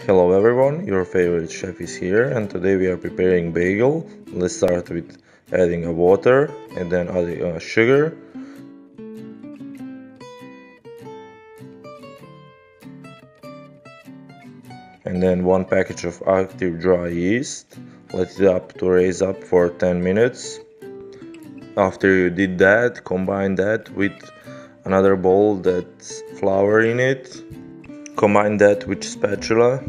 Hello everyone, your favorite chef is here and today we are preparing bagel. Let's start with adding a water and then adding sugar. And then one package of active dry yeast. Let it up to raise up for 10 minutes. After you did that, combine that with another bowl that's flour in it. Combine that with spatula.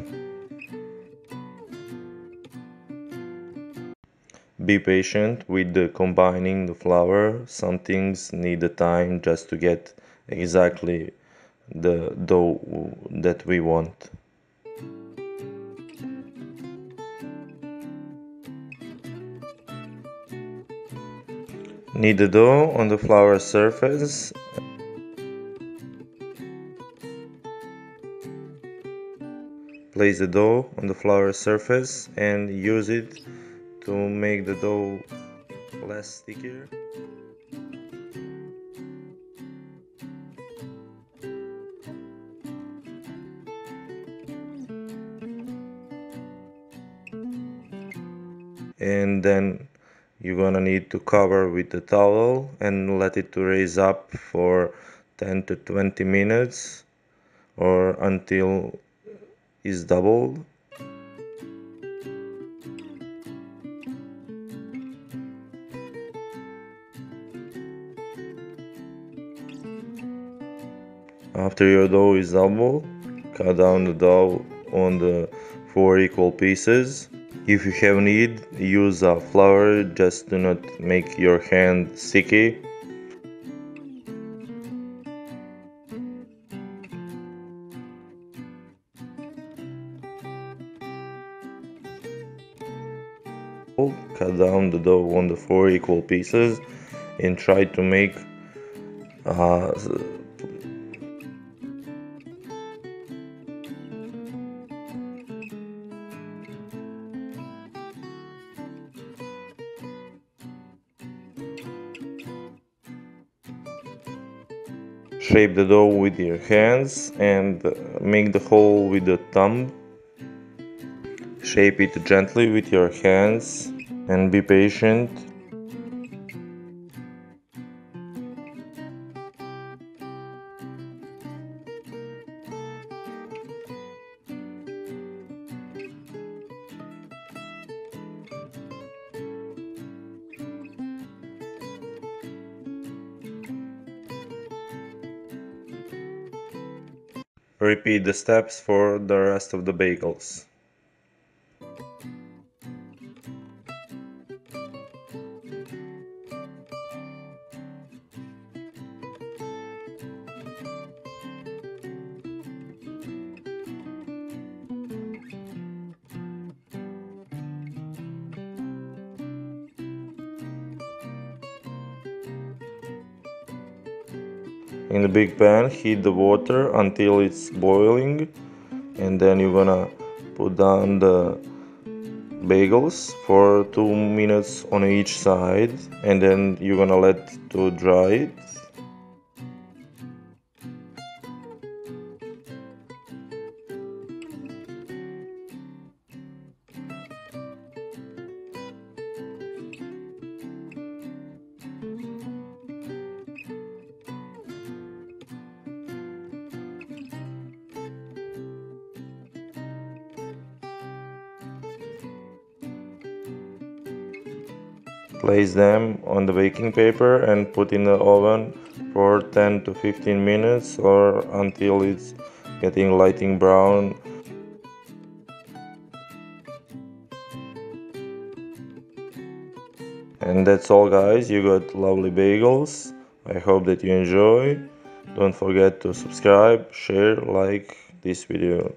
Be patient with the combining the flour. Some things need the time just to get exactly the dough that we want. Knead the dough on the flour surface. Place the dough on the flour surface and use it to make the dough less stickier. And then you're gonna need to cover with the towel and let it to raise up for 10 to 20 minutes or until it's doubled. After your dough is doubled, cut down the dough on the 4 equal pieces. If you have need, use flour, just do not make your hand sticky. Cut down the dough on the 4 equal pieces and try to make shape the dough with your hands and make the hole with the thumb. Shape it gently with your hands and be patient. Repeat the steps for the rest of the bagels. In the big pan, heat the water until it's boiling, and then you're gonna put down the bagels for 2 minutes on each side, and then you're gonna let to dry it. Place them on the baking paper and put in the oven for 10 to 15 minutes or until it's getting lighting brown. And that's all guys, you got lovely bagels. I hope that you enjoy. Don't forget to subscribe, share, like this video.